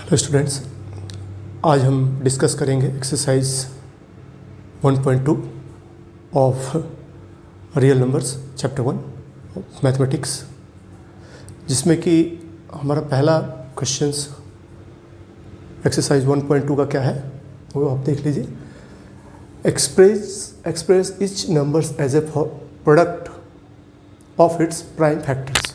Hello students, आज हम discuss करेंगे exercise 1.2 of real numbers chapter 1 mathematics, जिसमें कि हमारा पहला क्वेश्चंस एक्सरसाइज 1.2 का क्या है वो आप देख लीजिए। Express each numbers as a product of its prime factors.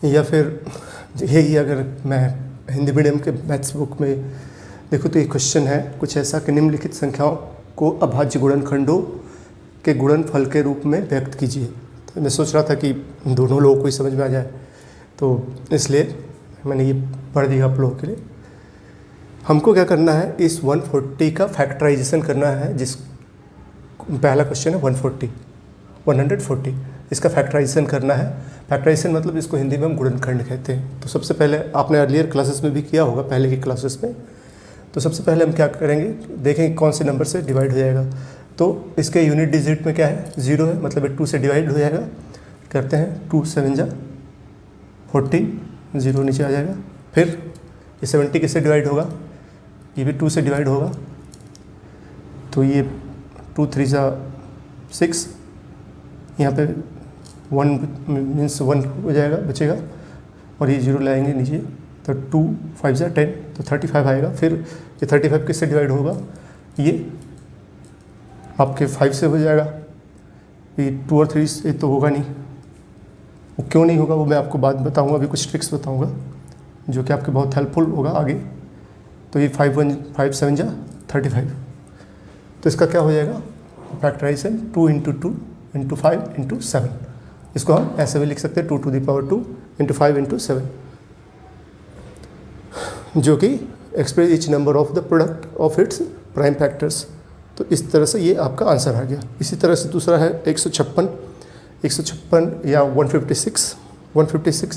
या फिर यही अगर मैं हिंदी मीडियम के मैथ्स बुक में देखो तो ये क्वेश्चन है कुछ ऐसा कि निम्नलिखित संख्याओं को अभाज्य गुणनखंडों के गुणनफल के रूप में व्यक्त कीजिए। तो मैं सोच रहा था कि दोनों लोगों को ही समझ में आ जाए, तो इसलिए मैंने ये पढ़ दिया आप लोगों के लिए। हमको क्या करना है, इस 140 का फैक्टराइजेशन करना है। जिस पहला क्वेश्चन है 140 इसका फैक्टराइजेशन करना है। फैक्टराइजेशन मतलब इसको हिंदी में हम गुणनखंड कहते हैं। तो सबसे पहले आपने अर्लियर क्लासेस में भी किया होगा, पहले की क्लासेस में। तो सबसे पहले हम क्या करेंगे, देखेंगे कौन से नंबर से डिवाइड हो जाएगा। तो इसके यूनिट डिजिट में क्या है, 0 है, मतलब ये 2 से डिवाइड हो जाएगा। करते हैं 2 7 जा 14, 0 नीचे आ जाएगा। फिर ये 70 किससे डिवाइड होगा, ये भी 2 से डिवाइड होगा। तो ये 2 3 जा 6, यहाँ पे 1 मीन्स 1 हो जाएगा, बचेगा, और ये 0 लाएंगे नीचे। तो 2 5 जा 10, तो 35 आएगा। फिर ये 35 किससे डिवाइड होगा, ये आपके 5 से हो जाएगा। ये 2 और 3 से तो होगा नहीं। वो क्यों नहीं होगा वो मैं आपको बाद बताऊंगा, अभी कुछ ट्रिक्स बताऊंगा जो कि आपके बहुत हेल्पफुल होगा आगे। तो ये 5 7 जा 35। तो इसका क्या हो जाएगा फैक्टराइजेशन, 2 × 2 × 5 × 7। इसको हम ऐसे भी लिख सकते हैं 2 to the power 2 × 5 × 7, जो कि express each number of the product of its prime factors. तो इस तरह से ये आपका आंसर आ गया। इसी तरह से दूसरा है 156 या 156,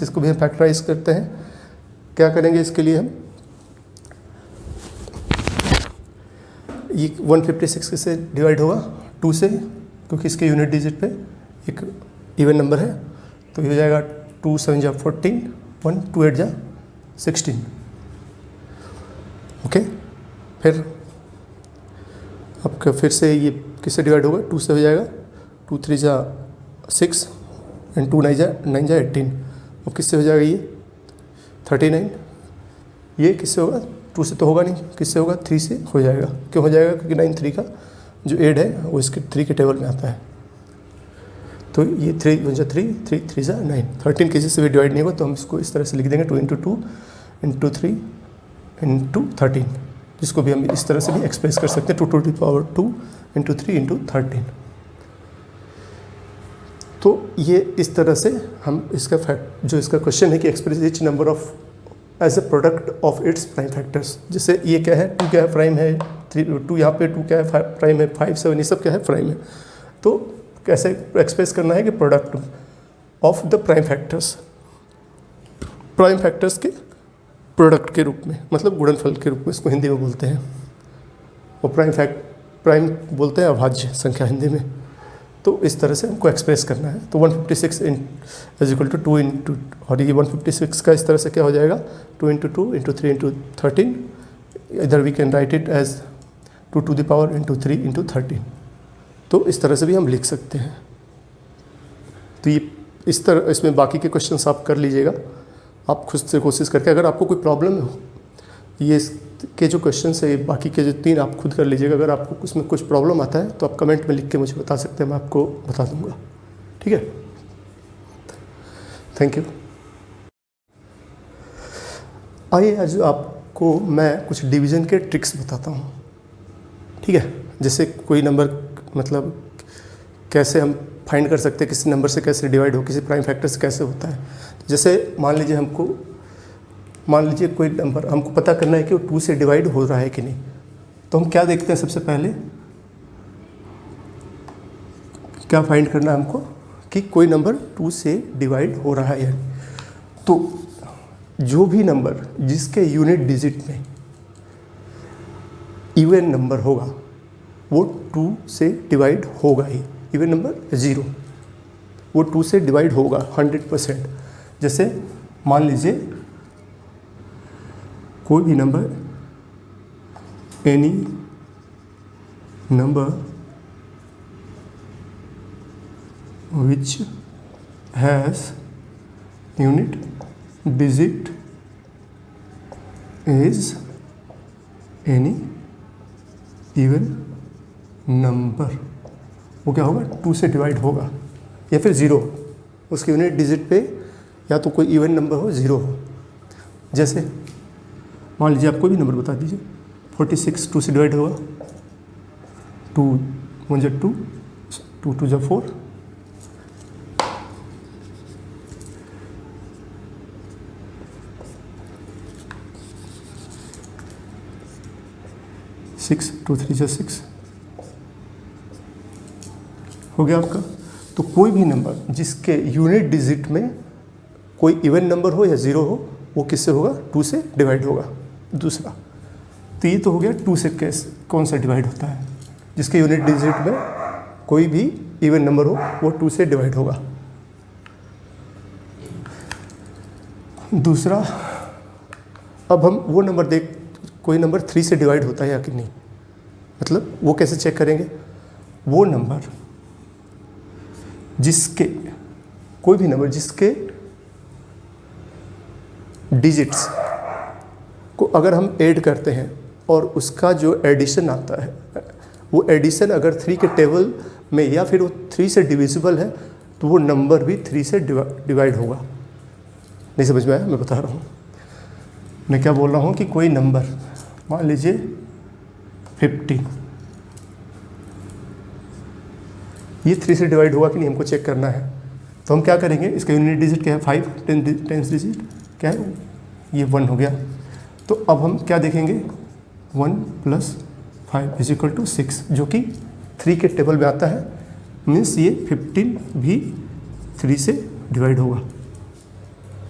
इसको भी हम फैक्टराइज करते हैं। क्या करेंगे इसके लिए हम, ये 156 किससे डिवाइड होगा, 2 से, क्योंकि इसके यूनिट डिजिट पे एक इवन नंबर है। तो ये हो जाएगा 2 7 जा 14, 1 2 8 जा 16। ओके, फिर आपका फिर से ये किससे डिवाइड होगा, 2 से हो जाएगा। 2 3 जा 6 एंड 2 9 जा 18। अब किससे हो जाएगा, ये 39। ये किससे होगा, 2 से तो होगा नहीं, किससे होगा, 3 से हो जाएगा। क्यों हो जाएगा, क्योंकि 9 3 का जो 8 है वो इसके 3 के टेबल में आता है। तो ये 3 1 जा 3, 3 3 जा 9, 13 किसी से भी डिवाइड नहीं होगा। तो हम इसको इस तरह से लिख देंगे 2 × 2 × 3 × 13, जिसको भी हम इस तरह से भी एक्सप्रेस कर सकते हैं 2 to the power 2 × 3 × 13। तो ये इस तरह से हम इसका जो इसका क्वेश्चन है कि express each number of as a product of its prime factors. जैसे ये क्या है, 2 क्या है, प्राइम है, 2 यहाँ पे 2 क्या है, प्राइम है, 5 7 ये सब क्या है, प्राइम है। तो कैसे एक्सप्रेस करना है कि product of the prime factors के प्रोडक्ट के रूप में, मतलब गुणनफल के रूप में इसको हिंदी में बोलते हैं। और प्राइम बोलते हैं अभाज्य संख्या हिंदी में। तो इस तरह से हमको एक्सप्रेस करना है। तो 156 इज इक्वल टू 2 × और ये 156 का इस तरह से क्या हो जाएगा, 2 × 2 × 3 × 13। इधर we can write it as 2 to the power × 3 × 13। तो इस तरह से भी हम लिख सकते हैं। तो ये इस तरह, इसमें बाकी के क्वेश्चंस आप कर लीजिएगा आप खुद से कोशिश करके। अगर आपको कोई प्रॉब्लम हो, ये के जो क्वेश्चन है बाकी के जो 3 आप खुद कर लीजिएगा। अगर आपको उसमें कुछ प्रॉब्लम आता है तो आप कमेंट में लिख के मुझे बता सकते हैं, मैं आपको बता दूंगा। ठीक है, थैंक यू। आइए आज आपको मैं कुछ डिवीज़न के ट्रिक्स बताता हूँ। ठीक है, जैसे कोई नंबर मतलब कैसे हम फाइंड कर सकते हैं किसी नंबर से कैसे डिवाइड हो, किसी प्राइम फैक्टर से कैसे होता है। जैसे मान लीजिए कोई नंबर हमको पता करना है कि वो 2 से डिवाइड हो रहा है कि नहीं। तो हम क्या देखते हैं, सबसे पहले क्या फाइंड करना है हमको कि कोई नंबर 2 से डिवाइड हो रहा है या नहीं। तो जो भी नंबर जिसके यूनिट डिजिट में इवन नंबर होगा वो 2 से डिवाइड होगा ही। इवन नंबर 0 वो 2 से डिवाइड होगा 100%। जैसे मान लीजिए कोई भी number, any number which has unit digit is any even number, वो क्या होगा 2 से डिवाइड होगा या फिर 0, उसके यूनिट डिजिट पे या तो कोई इवन नंबर हो 0 हो। जैसे मान लीजिए आप कोई भी नंबर बता दीजिए, 46 2 से डिवाइड होगा, 2 1 जा 2, 2 2 जा 4, 6 2 3 जा 6 हो गया आपका। तो कोई भी नंबर जिसके यूनिट डिजिट में कोई इवन नंबर हो या 0 हो, वो किससे होगा 2 से डिवाइड होगा। दूसरा, तो ये तो हो गया 2 से कैसे कौन सा डिवाइड होता है, जिसके यूनिट डिजिट में कोई भी इवन नंबर हो वो 2 से डिवाइड होगा। दूसरा, अब हम वो नंबर देख, कोई नंबर 3 से डिवाइड होता है या कि नहीं, मतलब वो कैसे चेक करेंगे, वो नंबर जिसके, कोई भी नंबर जिसके डिजिट्स को अगर हम ऐड करते हैं और उसका जो एडिशन आता है, वो एडिशन अगर 3 के टेबल में या फिर वो 3 से डिविजिबल है, तो वो नंबर भी 3 से डिवाइड होगा। नहीं समझ में आया? मैं बता रहा हूँ, मैं क्या बोल रहा हूँ कि कोई नंबर मान लीजिए 50, ये 3 से डिवाइड होगा कि नहीं हमको चेक करना है। तो हम क्या करेंगे, इसका यूनिट डिजिट क्या है 5, 10 डिजिट क्या है, ये 1 हो गया। तो अब हम क्या देखेंगे, 1 + 5 = 6, जो कि 3 के टेबल में आता है, मीन्स ये 15 भी 3 से डिवाइड होगा।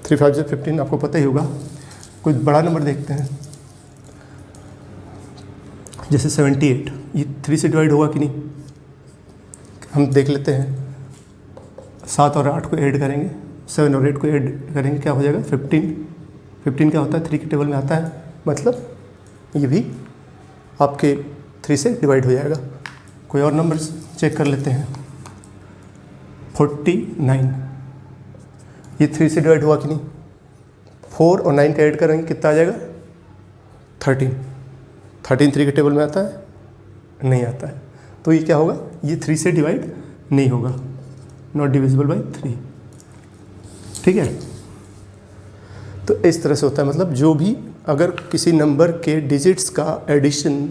3 5 15 आपको पता ही होगा। कोई बड़ा नंबर देखते हैं, जैसे 78, ये 3 से डिवाइड होगा कि नहीं, हम देख लेते हैं। 7 और 8 को ऐड करेंगे, 7 और 8 को ऐड करेंगे, क्या हो जाएगा 15। 15 क्या होता है 3 के टेबल में आता है, मतलब ये भी आपके 3 से डिवाइड हो जाएगा। कोई और नंबर चेक कर लेते हैं, 49, ये 3 से डिवाइड हुआ कि नहीं, 4 और 9 का ऐड करेंगे कितना आ जाएगा 13। 13 3 के टेबल में आता है, नहीं आता है, तो ये क्या होगा, ये 3 से डिवाइड नहीं होगा, नॉट डिविजिबल बाय 3। ठीक है, तो इस तरह से होता है, मतलब जो भी अगर किसी नंबर के डिजिट्स का एडिशन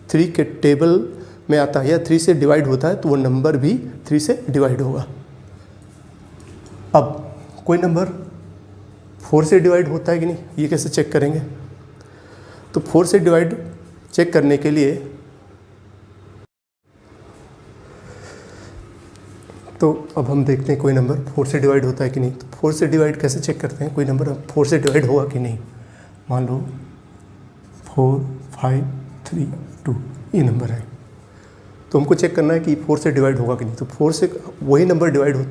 3 के टेबल में आता है या 3 से डिवाइड होता है, तो वो नंबर भी 3 से डिवाइड होगा। अब कोई नंबर 4 से डिवाइड होता है कि नहीं, ये कैसे चेक करेंगे, तो 4 से डिवाइड चेक करने के लिए, तो अब हम देखते हैं कोई नंबर 4 से डिवाइड होता है कि नहीं। तो 4 से डिवाइड कैसे चेक करते हैं, कोई नंबर 4 से डिवाइड होगा कि नहीं। मान लो 4 5 3 2 ये नंबर है, तो हमको चेक करना है कि 4 से डिवाइड होगा कि नहीं। तो 4 से वही नंबर डिवाइड हो,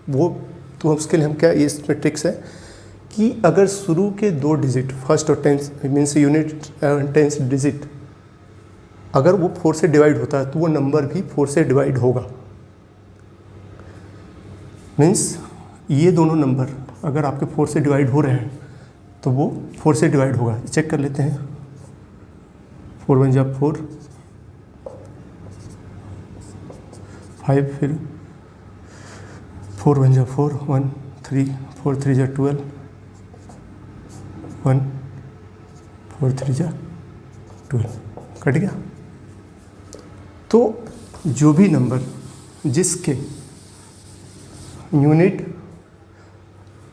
वो तो उसके लिए हम क्या, ये इसमें ट्रिक्स है कि अगर शुरू के 2 डिजिट, फर्स्ट और 10 मीन्स यूनिट 10 डिजिट, अगर वो 4 से डिवाइड होता है, तो वो नंबर भी 4 से डिवाइड होगा। मीन्स ये दोनों नंबर अगर आपके 4 से डिवाइड हो रहे हैं, तो वो 4 से डिवाइड होगा। चेक कर लेते हैं, 4 1 जा 4, 5, फिर 4 1 जा 4, 1 3, 4 3 जा 12, 1 4 3 जा 12, कट गया। तो जो भी नंबर जिसके यूनिट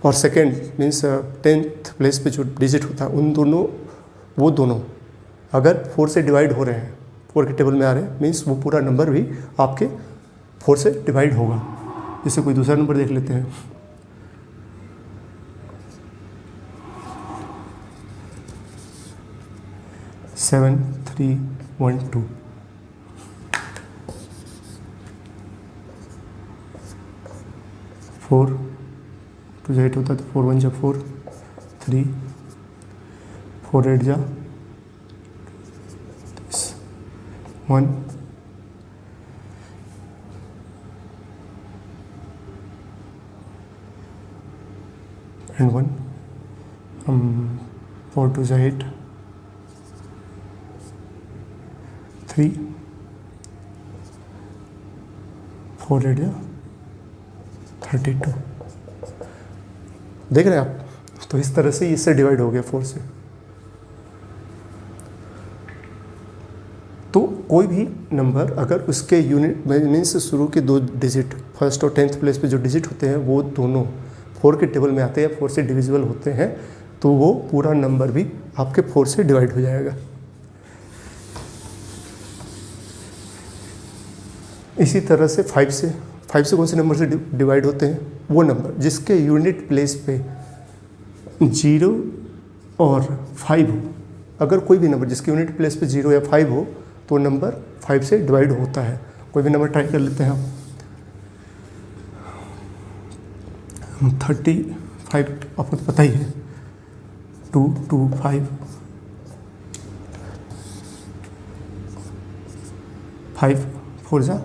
और सेकेंड मीन्स 10th प्लेस पे जो डिजिट होता है, उन दोनों, वो दोनों अगर 4 से डिवाइड हो रहे हैं, 4 के टेबल में आ रहे हैं, मीन्स वो पूरा नंबर भी आपके 4 से डिवाइड होगा। जैसे कोई दूसरा नंबर देख लेते हैं, 7 3 1 2, 4 4 2 8 होता है तो 4 1 जा 4, 3 4 8 जा 1 and 1 4 2 जा 8, 3 4 8 जा 32। देख रहे हैं आप? तो इस तरह से इससे डिवाइड हो गया 4 से। तो कोई भी नंबर अगर उसके यूनिट मीन्स से शुरू के 2 डिजिट फर्स्ट और 10th प्लेस पे जो डिजिट होते हैं वो दोनों 4 के टेबल में आते हैं, 4 से डिविजिबल होते हैं, तो वो पूरा नंबर भी आपके 4 से डिवाइड हो जाएगा। इसी तरह से 5 से कौन से नंबर से डिवाइड होते हैं? वो नंबर जिसके यूनिट प्लेस पे 0 और 5 हो। अगर कोई भी नंबर जिसके यूनिट प्लेस पे 0 या 5 हो तो नंबर 5 से डिवाइड होता है। कोई भी नंबर ट्राई कर लेते हैं हम। 35 आपको तो पता ही है, 2 2 5 5 4 जा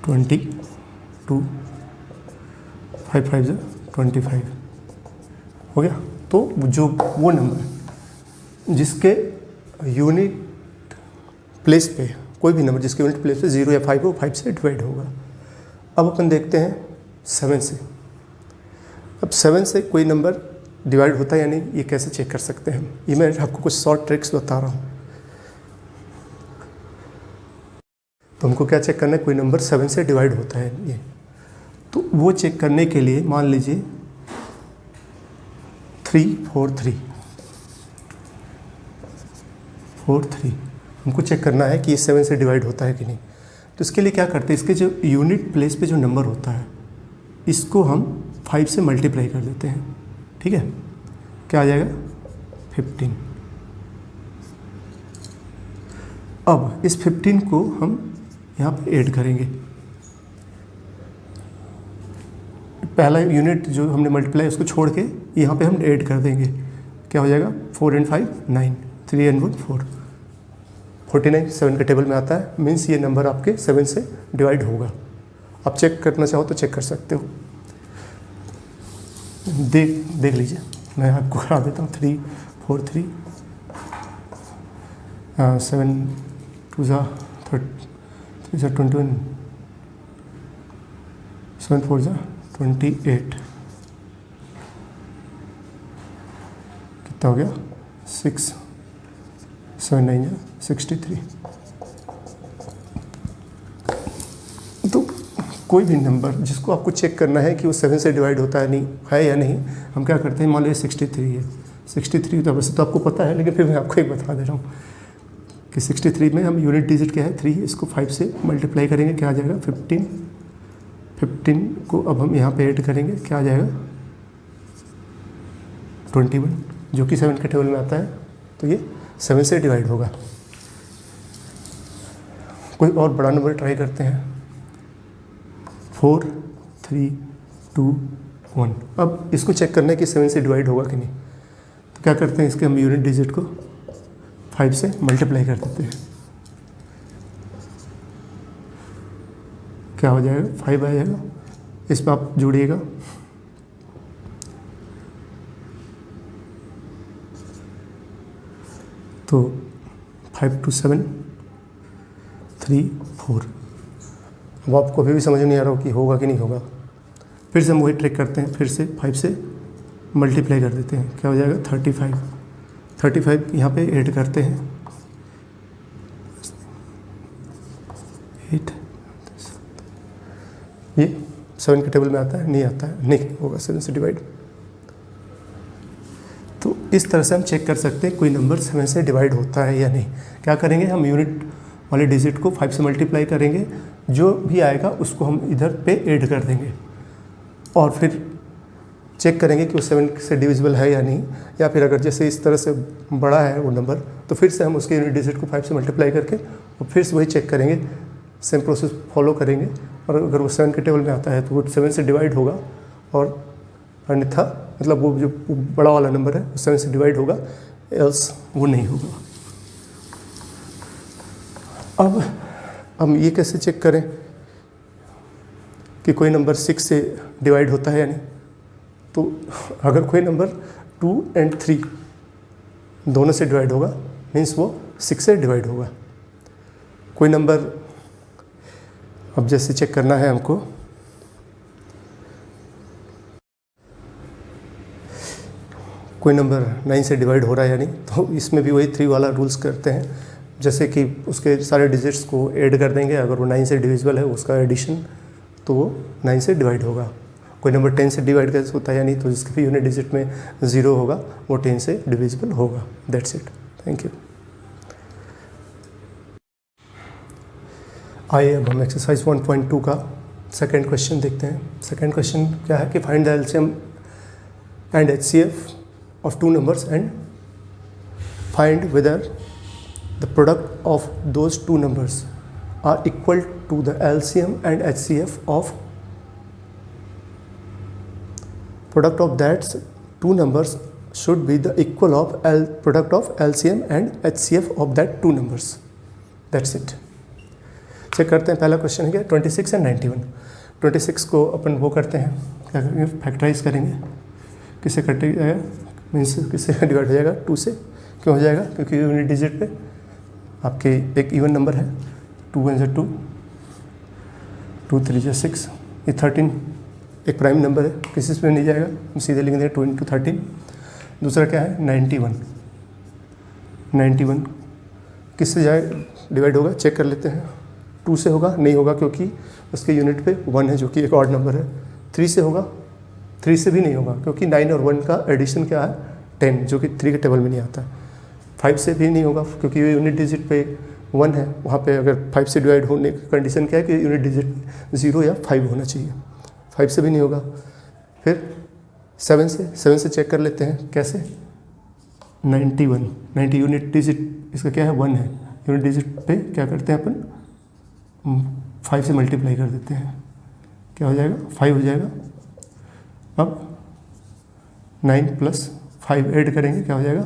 20, 2 5 5 जा 25 हो गया। तो जो वो नंबर जिसके यूनिट प्लेस पे कोई भी नंबर जिसके यूनिट प्लेस पे 0 या 5 हो, 5 से डिवाइड होगा। अब अपन देखते हैं 7 से। अब 7 से कोई नंबर डिवाइड होता है या नहीं, ये कैसे चेक कर सकते हैं? ये मैं आपको कुछ शॉर्ट ट्रिक्स बता रहा हूँ। तो हमको क्या चेक करना है? कोई नंबर 7 से डिवाइड होता है ये। तो वो चेक करने के लिए मान लीजिए 3 4 3 4 3 हमको चेक करना है कि ये 7 से डिवाइड होता है कि नहीं। तो इसके लिए क्या करते हैं? इसके जो यूनिट प्लेस पे जो नंबर होता है इसको हम 5 से मल्टीप्लाई कर देते हैं। ठीक है, क्या आ जाएगा? 15। अब इस 15 को हम यहाँ पे ऐड करेंगे। पहला यूनिट जो हमने मल्टीप्लाई उसको छोड़ के यहाँ पे हम ऐड कर देंगे। क्या हो जाएगा? 4 and 5 9, 3 and 1 4, 49 7 के टेबल में आता है। मीन्स ये नंबर आपके 7 से डिवाइड होगा। आप चेक करना चाहो तो चेक कर सकते हो। देख लीजिए, मैं आपको करा देता हूँ। 3 4 3 7 2 जा 3 जा 21, 7 4 जा 28, कितना हो गया? 6 7 9 जा 63। तो कोई भी नंबर जिसको आपको चेक करना है कि वो 7 से डिवाइड होता है या नहीं, हम क्या करते हैं? मान लीजिए 63 है। 63 तो वैसे तो आपको पता है, लेकिन फिर मैं आपको एक बता दे रहा हूँ कि 63 में हम यूनिट डिजिट क्या है? 3। इसको 5 से मल्टीप्लाई करेंगे, क्या आ जाएगा? 15। 15 को अब हम यहाँ पे ऐड करेंगे, क्या आ जाएगा? 21, जो कि 7 के टेबल में आता है। तो ये 7 से डिवाइड होगा। कोई और बड़ा नंबर ट्राई करते हैं। 4 3 2 1। अब इसको चेक करना है कि 7 से डिवाइड होगा कि नहीं। तो क्या करते हैं? इसके हम यूनिट डिजिट को 5 से मल्टीप्लाई कर देते हैं। क्या हो जाएगा? 5 आ जाएगा। इस पर आप जोड़िएगा। तो 5 2 7 3 4। अब आपको अभी भी समझ नहीं आ रहा हो कि होगा कि नहीं होगा। फिर से हम वही ट्रिक करते हैं। फिर से 5 से मल्टीप्लाई कर देते हैं। क्या हो जाएगा? 35। 35 यहाँ पे ऐड करते हैं। 8 ये 7 के टेबल में आता है? नहीं आता है, नहीं होगा 7 से डिवाइड। तो इस तरह से हम चेक कर सकते हैं कोई नंबर 7 से डिवाइड होता है या नहीं। क्या करेंगे? हम यूनिट वाले डिजिट को 5 से मल्टीप्लाई करेंगे, जो भी आएगा उसको हम इधर पे ऐड कर देंगे और फिर चेक करेंगे कि वो 7 से डिविजिबल है या नहीं। या फिर अगर जैसे इस तरह से बड़ा है वो नंबर, तो फिर से हम उसके यूनिट डिजिट को 5 से मल्टीप्लाई करके और फिर से वही चेक करेंगे सेम प्रोसेस फॉलो करेंगे, और अगर वो 7 के टेबल में आता है तो वो 7 से डिवाइड होगा, और अन्यथा मतलब वो जो बड़ा वाला नंबर है वो 7 से डिवाइड होगा, एल्स वो नहीं होगा। अब हम ये कैसे चेक करें कि कोई नंबर 6 से डिवाइड होता है या नहीं? तो अगर कोई नंबर 2 और 3 दोनों से डिवाइड होगा मीन्स वो 6 से डिवाइड होगा। कोई नंबर, अब जैसे चेक करना है हमको, कोई नंबर 9 से डिवाइड हो रहा है या नहीं, तो इसमें भी वही 3 वाला रूल्स करते हैं। जैसे कि उसके सारे डिजिट्स को ऐड कर देंगे, अगर वो 9 से डिविजिबल है उसका एडिशन, तो वो 9 से डिवाइड होगा। कोई नंबर 10 से डिवाइड कैसे होता है या नहीं, तो जिसके भी यूनिट डिजिट में 0 होगा वो 10 से डिविजिबल होगा। That's it, thank you. आइए अब हम एक्सरसाइज 1.2 का सेकेंड क्वेश्चन देखते हैं। सेकेंड क्वेश्चन क्या है कि find the LCM and HCF of 2 numbers and find whether the product of those 2 numbers are equal to the LCM and HCF of product of that 2 numbers should be the equal of product of LCM and HCF of that 2 numbers. That's it. Check करते हैं। पहला question है क्या, 26 और 91। 26 को अपन वो करते हैं, क्या करेंगे, फैक्टराइज करेंगे। किससे कट जाएगा, मीन्स किससे डिवाइड हो जाएगा, 2 से। क्यों हो जाएगा, क्योंकि यूनिट डिजिट पे आपके एक इवन नंबर है, 2 1 2, 2 3 6, ये 13 एक प्राइम नंबर है, किसी से नहीं जाएगा, हम सीधे लिख देंगे 2 × 13। दूसरा क्या है 91। 91 किससे जाए डिवाइड होगा, चेक कर लेते हैं। 2 से होगा, नहीं होगा क्योंकि उसके यूनिट पे 1 है जो कि एक ऑड नंबर है। 3 से होगा, 3 से भी नहीं होगा क्योंकि 9 और 1 का एडिशन क्या है 10, जो कि 3 के टेबल में नहीं आता। 5 से भी नहीं होगा क्योंकि ये यूनिट डिजिट पे 1 है, वहाँ पे अगर 5 से डिवाइड होने की कंडीशन क्या है कि यूनिट डिजिट 0 या 5 होना चाहिए। 5 से भी नहीं होगा। फिर 7 से चेक कर लेते हैं, कैसे, 91 90 यूनिट डिजिट इसका क्या है 1 है, यूनिट डिजिट पे क्या करते हैं अपन 5 से मल्टीप्लाई कर देते हैं, क्या हो जाएगा 5 हो जाएगा। अब 9 + 5 ऐड करेंगे, क्या हो जाएगा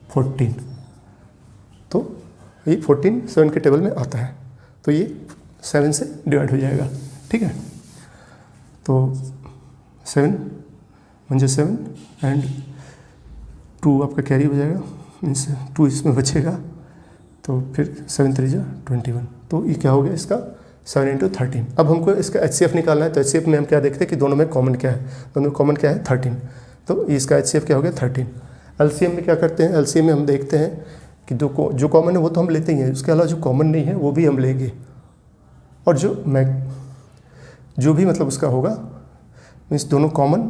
14। तो ये 14 7 के टेबल में आता है, तो ये 7 से डिवाइड हो जाएगा। ठीक है, तो 7 1 7 एंड 2 आपका कैरी हो जाएगा, मीन्स 2 इसमें बचेगा, तो फिर 7 3 21। तो ये क्या हो गया इसका 7 × 13। अब हमको इसका HCF निकालना है, तो HCF में हम क्या देखते हैं कि दोनों में कॉमन क्या है, दोनों में कॉमन क्या है 13, तो इसका HCF क्या हो गया 13। LCM में क्या करते हैं, LCM में हम देखते हैं कि जो कॉमन है वो तो हम लेते ही हैं, उसके अलावा जो कॉमन नहीं है वो भी हम लेंगे, और जो भी मतलब उसका होगा, मीन्स दोनों कॉमन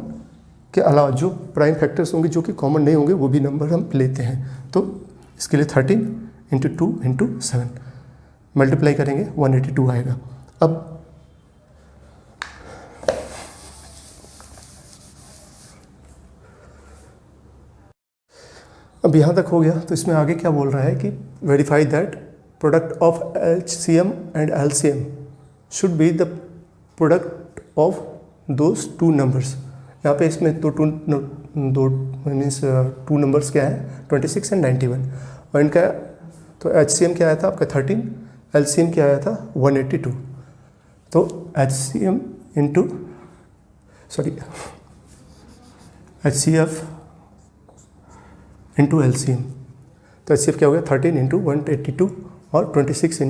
के अलावा जो प्राइम फैक्टर्स होंगे जो कि कॉमन नहीं होंगे वो भी नंबर हम लेते हैं। तो इसके लिए 13 × 2 × 7 मल्टीप्लाई करेंगे 182 आएगा। अब यहाँ तक हो गया, तो इसमें आगे क्या बोल रहा है कि verify that product of HCM and LCM should be the product of those 2 numbers. यहाँ पे इसमें दो मीन्स 2 नंबर्स क्या है 26 और 91, और इनका तो HCM क्या आया था आपका 13, LCM क्या आया था 182। तो HCF इंटू LCM, तो HCF क्या हो गया 13 × 182 और 26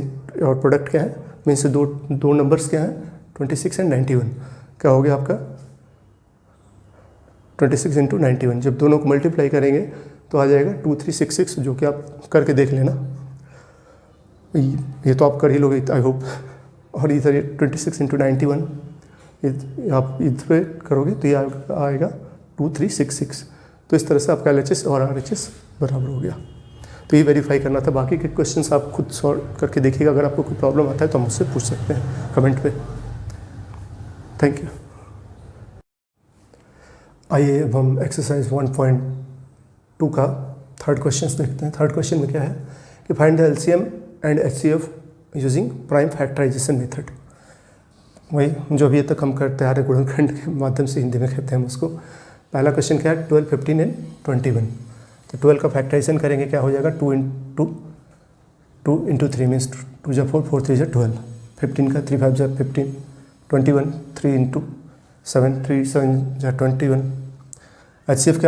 और प्रोडक्ट क्या है, मीन्स दो नंबर्स क्या है 26 और 91, क्या हो गया आपका 26 × 91। जब दोनों को मल्टीप्लाई करेंगे तो आ जाएगा 2366, जो कि आप करके देख लेना, ये तो आप कर ही लोगे आई होप। और इधर ये 26 × 91 आप इधर करोगे तो ये आएगा 2366। तो इस तरह से आपका LHS और RHS बराबर हो गया। तो ये वेरीफाई करना था। बाकी के क्वेश्चंस आप खुद सॉल्व करके देखिएगा। अगर आपको कोई प्रॉब्लम आता है तो मुझसे पूछ सकते हैं कमेंट पे। Thank you. आइए अब हम एक्सरसाइज 1.2 का थर्ड क्वेश्चन देखते हैं। थर्ड क्वेश्चन में क्या है कि find the LCM and HCF using prime factorisation method. वही जो अभी तक हम करते आ रहे गुणनखंड के माध्यम से, हिंदी में कहते हैं हम उसको। पहला क्वेश्चन क्या है, 12, 15 एंड 21। तो 12 का फैक्टराइजेशन करेंगे, क्या हो जाएगा, 2 इंटू 3 मीन्स 2 जा 4, 4 3 जा 12। 15 का 3 5 जा 15, 21 3 इंटू 7, 3 7 जा 21। HCF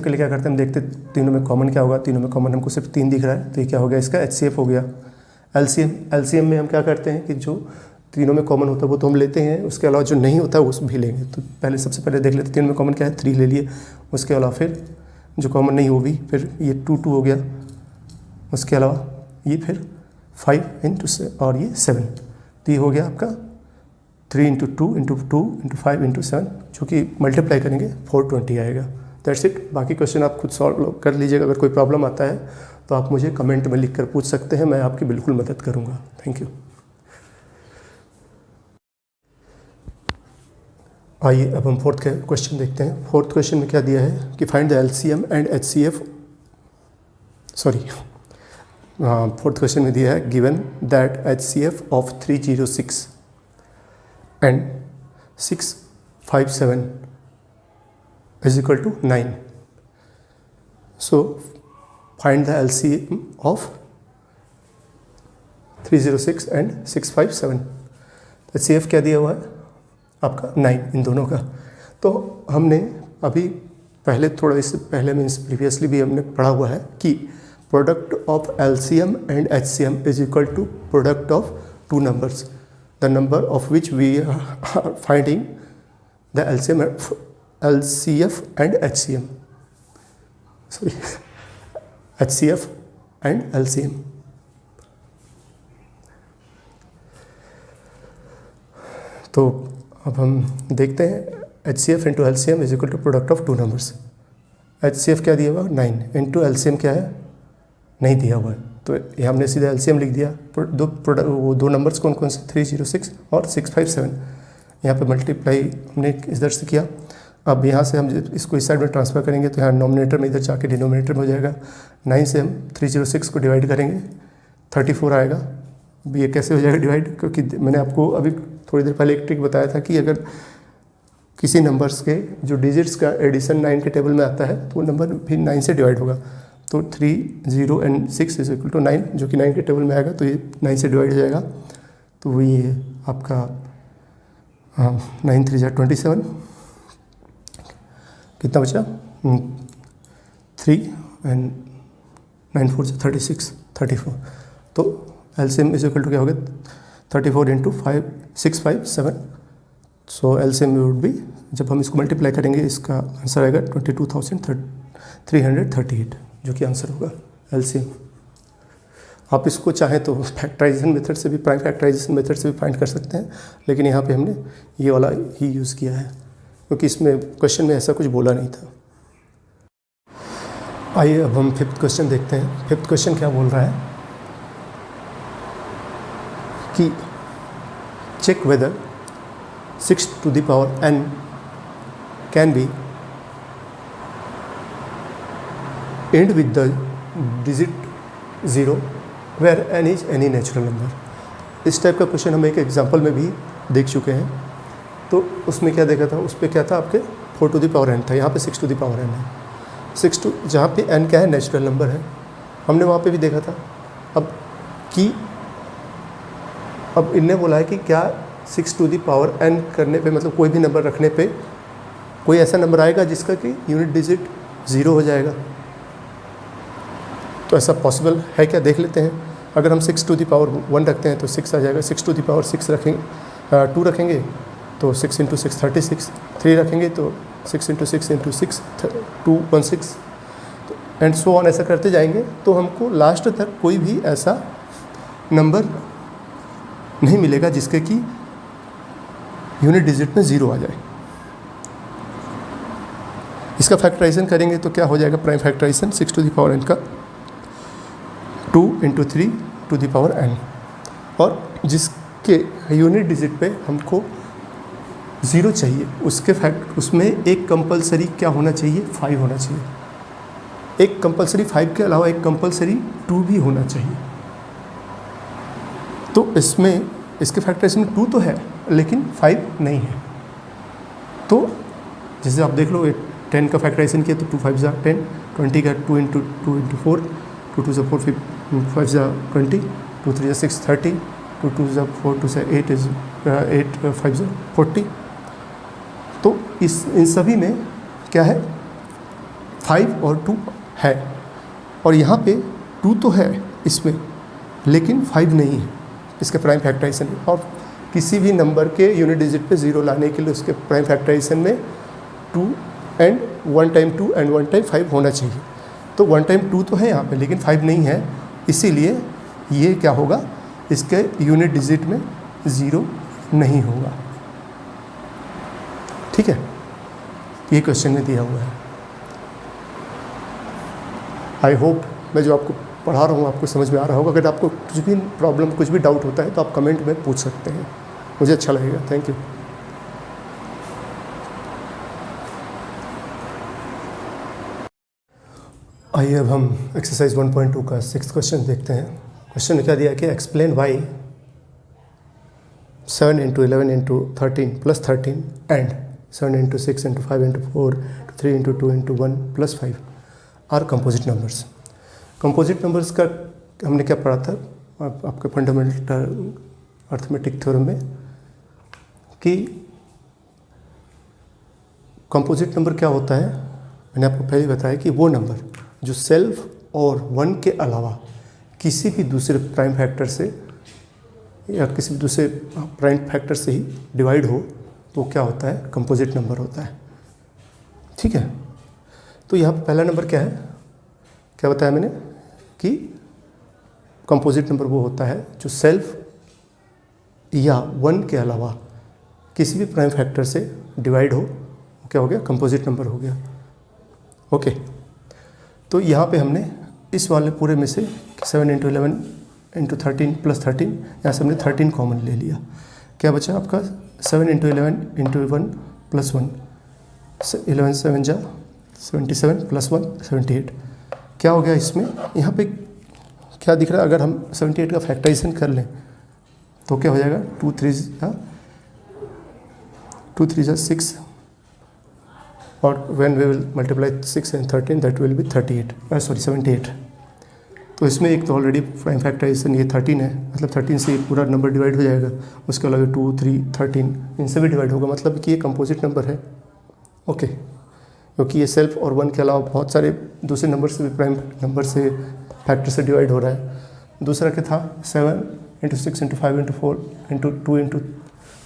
के लिए क्या करते हैं हम, देखते तीनों में कॉमन क्या होगा। तीनों में कॉमन हमको सिर्फ 3 दिख रहा है, तो ये क्या हो गया, इसका HCF हो गया। LCM में हम क्या करते हैं कि जो तीनों में कॉमन होता है वो तो हम लेते हैं, उसके अलावा जो नहीं होता है वो भी लेंगे। तो पहले सबसे पहले देख लेते हैं तीनों में कॉमन क्या है, 3 ले लिए। उसके अलावा फिर जो कॉमन नहीं वो भी, फिर ये 2 2 हो गया। उसके अलावा ये फिर 5 इंटू और ये 7, तो ये हो गया आपका 3 इंटू 2 इंटू 2 इंटू 5 इंटू 7, जो कि मल्टीप्लाई करेंगे 420 आएगा। That's it. बाकी क्वेश्चन आप खुद सॉल्व कर लीजिएगा। अगर कोई प्रॉब्लम आता है तो आप मुझे कमेंट में लिख कर पूछ सकते हैं, मैं आपकी बिल्कुल मदद करूँगा। Thank you. आइए अब हम फोर्थ क्वेश्चन देखते हैं। फोर्थ क्वेश्चन में क्या दिया है कि find the LCM and HCF, fourth question में दिया है given that HCF of 306 and 657 is equal to 9. So find the LCM of 306 and 657। HCF क्या दिया हुआ है आपका 9 इन दोनों का। तो हमने अभी पहले थोड़ा इससे पहले मीन्स प्रीवियसली भी हमने पढ़ा हुआ है कि product of LCM and HCM is equal to product of 2 numbers, the number of which we are finding the LCF and HCM, sorry, HCF and LCM। तो अब हम देखते हैं HCF into LCM is equal to product of 2 numbers. HCF क्या दिया हुआ 9 into LCM क्या है, नहीं दिया हुआ है, तो ये हमने सीधा LCM लिख दिया। वो 2 नंबर्स कौन कौन से, 306 और 657। यहाँ पे मल्टीप्लाई हमने इधर से किया। अब यहाँ से हम इसको इस साइड में ट्रांसफ़र करेंगे तो यहाँ नॉमिनेटर में इधर जाके डिनोमिनेटर में हो जाएगा। 9 से हम 306 को डिवाइड करेंगे, 34 आएगा। अब ये कैसे हो जाएगा डिवाइड, क्योंकि मैंने आपको अभी थोड़ी देर पहले एक ट्रिक बताया था कि अगर किसी नंबर्स के जो डिजिट्स का एडिशन 9 के टेबल में आता है तो वो नंबर भी 9 से डिवाइड होगा। तो 3 0 एंड 6 इज इक्वल टू 9, जो कि 9 के टेबल में आएगा, तो ये 9 से डिवाइड हो जाएगा। तो ये आपका 9 3 जा 27, कितना बचा 3 एंड 9 4 जा 36, 34। तो LCM इज इक्वल टू क्या हो गया 34 into 657। So LCM would be, जब हम इसको मल्टीप्लाई करेंगे इसका आंसर आएगा 22,338, जो कि आंसर होगा LCM। आप इसको चाहें तो फैक्टराइजेशन मेथड से भी, प्राइम फैक्टराइजेशन मेथड से भी फाइंड कर सकते हैं, लेकिन यहाँ पे हमने ये वाला ही यूज़ किया है क्योंकि इसमें क्वेश्चन में ऐसा कुछ बोला नहीं था। आइए अब हम फिफ्थ क्वेश्चन देखते हैं। फिफ्थ क्वेश्चन क्या बोल रहा है कि check whether 6 to the power n can be end with the digit 0 where n is any natural number। इस टाइप का क्वेश्चन हम एक एग्जांपल में भी देख चुके हैं। तो उसमें क्या देखा था, उस पर क्या था आपके 4 to the power n था, यहाँ पे 6 to the power n है। 6 to, जहाँ पे n क्या है नेचुरल नंबर है, हमने वहाँ पे भी देखा था। अब इनने बोला है कि क्या 6 to the power n करने पे, मतलब कोई भी नंबर रखने पे कोई ऐसा नंबर आएगा जिसका कि यूनिट डिजिट 0 हो जाएगा। तो ऐसा पॉसिबल है क्या, देख लेते हैं। अगर हम 6 to the power 1 रखते हैं तो 6 आ जाएगा। 6 to the power 6 रखेंगे, 2 रखेंगे तो 6 इंटू 6 36, 3 रखेंगे तो 6 इंटू 6 इंटू 6 216, तो एंड सो ऑन ऐसा करते जाएंगे। तो हमको लास्ट तक कोई भी ऐसा नंबर नहीं मिलेगा जिसके कि यूनिट डिजिट में 0 आ जाए। इसका फैक्टराइजेशन करेंगे तो क्या हो जाएगा, prime factorisation 6 to the power n का 2 into 3 to the power n, और जिसके यूनिट डिजिट पे हमको 0 चाहिए उसमें एक कंपलसरी क्या होना चाहिए, 5 होना चाहिए। एक कंपलसरी 5 के अलावा एक कंपलसरी 2 भी होना चाहिए। तो इसमें इसके फैक्टराइजेशन 2 तो है लेकिन 5 नहीं है। तो जैसे आप देख लो 10 का फैक्टराइजेशन किया तो 2 5 जा 10, 20 का 2 इंटू 4, 2 2 4 5 जा 20, 2 3 जा 6 30, 2 2 जा 4 2 से 8 इज 8 5 जा 40। तो इन सभी में क्या है 5 और 2 है, और यहाँ पे 2 तो है इसमें लेकिन 5 नहीं है इसके प्राइम फैक्टराइजेशन में। और किसी भी नंबर के यूनिट डिजिट पे 0 लाने के लिए उसके प्राइम फैक्टराइजेशन में 2 एंड 1 टाइम 2 एंड 1 टाइम 5 होना चाहिए। तो 1 टाइम 2 तो है यहाँ पे लेकिन 5 नहीं है, इसीलिए ये क्या होगा, इसके यूनिट डिजिट में 0 नहीं होगा। ठीक है, ये क्वेश्चन में दिया हुआ है। आई होप मैं जो आपको पढ़ा रहा हूँ आपको समझ में आ रहा होगा। अगर आपको कुछ भी प्रॉब्लम कुछ भी डाउट होता है तो आप कमेंट में पूछ सकते हैं, मुझे अच्छा लगेगा। Thank you. आइए अब हम एक्सरसाइज 1.2 का 6th क्वेश्चन देखते हैं। क्वेश्चन में क्या दिया कि explain why 7 into 11 into 13 plus 13 and 7 into 6 into 5 into 4 3 into 2 into 1 plus 5 are composite numbers. Composite numbers का हमने क्या पढ़ा था आपके फंडामेंटल अर्थमेटिक थ्योरम में कि कंपोजिट नंबर क्या होता है। मैंने आपको पहले बताया कि वो नंबर जो सेल्फ और 1 के अलावा किसी भी दूसरे प्राइम फैक्टर से या किसी भी दूसरे प्राइम फैक्टर से ही डिवाइड हो तो क्या होता है, कंपोजिट नंबर होता है। ठीक है, तो यहाँ पर पहला नंबर क्या है, क्या बताया मैंने कि कंपोजिट नंबर वो होता है जो सेल्फ या 1 के अलावा किसी भी प्राइम फैक्टर से डिवाइड हो, क्या हो गया, कंपोजिट नंबर हो गया। ओके, तो यहाँ पे हमने इस वाले पूरे में से 7 इंटू 11 इंटू 13 प्लस 13, यहाँ से हमने 13 कॉमन ले लिया। क्या बचा आपका 7 इंटू 11 इंटू 1 प्लस 1, 11 7 जा 77 प्लस 1 78। क्या हो गया इसमें, यहाँ पे क्या दिख रहा है, अगर हम 78 का फैक्टराइजेशन कर लें तो क्या हो जाएगा 2 3 जा 6 और when we will multiply 6 and 13 that will be 78। तो इसमें एक तो ऑलरेडी प्राइम फैक्टराइजेशन ये 13 है, मतलब 13 से पूरा नंबर डिवाइड हो जाएगा। उसके अलावा 2 3 13 इनसे भी डिवाइड होगा, मतलब कि ये कंपोजिट नंबर है। ओके, क्योंकि ये सेल्फ और 1 के अलावा बहुत सारे दूसरे नंबर से भी प्राइम नंबर से फैक्टर से डिवाइड हो रहा है। दूसरा क्या था 7 into 6 into 5 into 4 into 2 into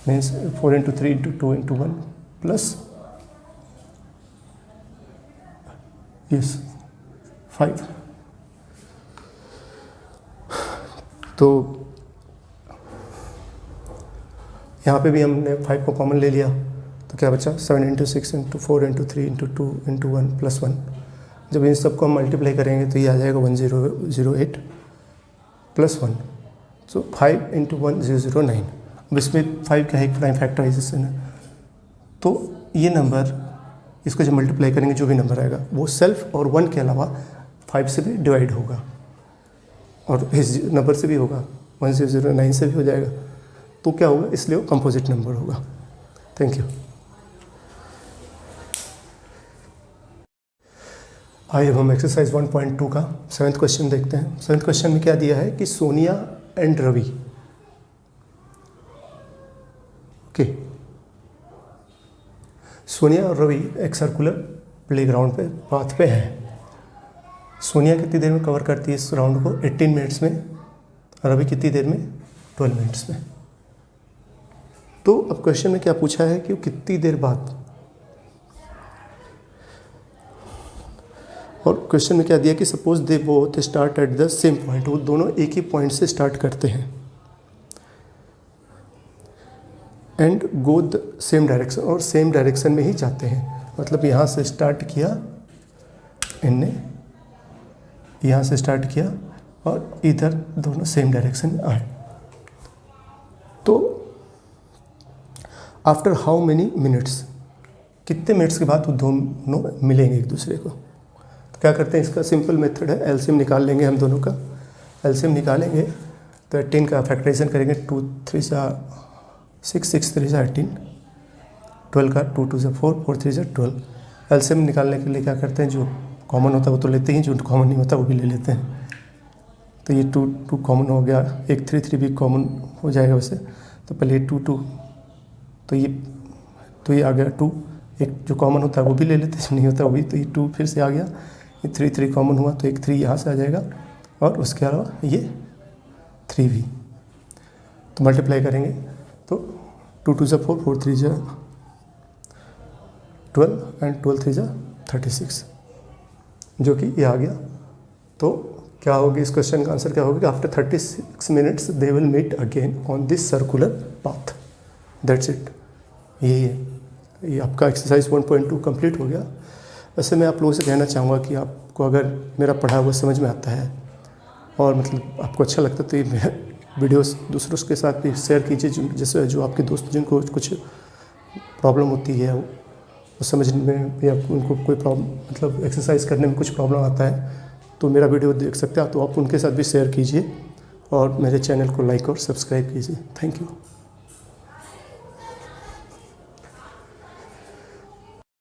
means 4 into 3 into 2 into 1 plus 5। तो यहाँ पे भी हमने 5 को कॉमन ले लिया तो क्या बचा 7 into 6 into 4 into 3 into 2 into 1 plus 1। जब इन सबको हम मल्टीप्लाई करेंगे तो ये आ जाएगा 1008 प्लस 1, सो 5 इंटू 1009। अब इसमें 5 का एक प्राइम फैक्टराइजेशन है, तो ये नंबर इसको जब मल्टीप्लाई करेंगे जो भी नंबर आएगा वो सेल्फ और 1 के अलावा 5 से भी डिवाइड होगा और इस नंबर से भी होगा, 1009 से भी हो जाएगा। तो क्या होगा, इसलिए वो कंपोजिट नंबर होगा। Thank you. आइए हम एक्सरसाइज 1.2 का 7th क्वेश्चन देखते हैं। 7th क्वेश्चन में क्या दिया है कि सोनिया एंड रवि, ओके, सोनिया और रवि एक सर्कुलर प्लेग्राउंड पे पाथ पे हैं। सोनिया कितनी देर में कवर करती है इस राउंड को, 18 मिनट्स में, रवि कितनी देर में, 12 मिनट्स में। तो अब क्वेश्चन में क्या पूछा है कि वो कितनी देर बाद, और क्वेश्चन में क्या दिया कि suppose they both start at the same point, वो दोनों एक ही पॉइंट से स्टार्ट करते हैं and go the same direction, और सेम डायरेक्शन में ही जाते हैं। मतलब यहाँ से स्टार्ट किया इनने, यहाँ से स्टार्ट किया और इधर दोनों सेम डायरेक्शन में आए। तो आफ्टर हाउ मेनी मिनट्स, कितने मिनट्स के बाद वो दोनों मिलेंगे एक दूसरे को। तो क्या करते हैं, इसका सिंपल मेथड है, एलसीएम निकाल लेंगे हम दोनों का। एलसीएम निकालेंगे तो तो 18 का फैक्टराइजेशन करेंगे, 2 3 6, 6 3 18, 12 का 2 2 4, 4 3 12। एलसीएम निकालने के लिए क्या करते हैं, जो कॉमन होता है वो तो लेते ही, जो कॉमन नहीं होता वो भी ले लेते हैं। तो ये 2 2 कॉमन हो गया, एक 3 3 भी कॉमन हो जाएगा वैसे। तो पहले 2 2, तो ये आ गया 2, एक जो कॉमन होता है वो भी ले लेते हैं, जो नहीं होता वो भी। तो ये 2 फिर से आ गया, ये 3 3 कॉमन हुआ, तो एक 3 यहाँ से आ जाएगा, और उसके अलावा ये 3 भी। तो मल्टीप्लाई करेंगे तो 2 2 जा 4, 4 3 जा 12 एंड 12 3 जा 36, जो कि ये आ गया। तो क्या होगी, इस क्वेश्चन का आंसर क्या होगा कि after 36 minutes they will meet again on this circular path. That's it, यही है। ये आपका एक्सरसाइज 1.2 कंप्लीट हो गया। वैसे मैं आप लोगों से कहना चाहूँगा कि आपको अगर मेरा पढ़ा हुआ समझ में आता है और मतलब आपको अच्छा लगता है, तो ये वीडियोस दूसरों के साथ भी शेयर कीजिए, जैसे जो आपके दोस्त जिनको कुछ प्रॉब्लम होती है वो समझने में, या उनको कोई प्रॉब्लम मतलब एक्सरसाइज करने में कुछ प्रॉब्लम आता है, तो मेरा वीडियो देख सकते हैं। तो आप उनके साथ भी शेयर कीजिए और मेरे चैनल को लाइक और सब्सक्राइब कीजिए। Thank you.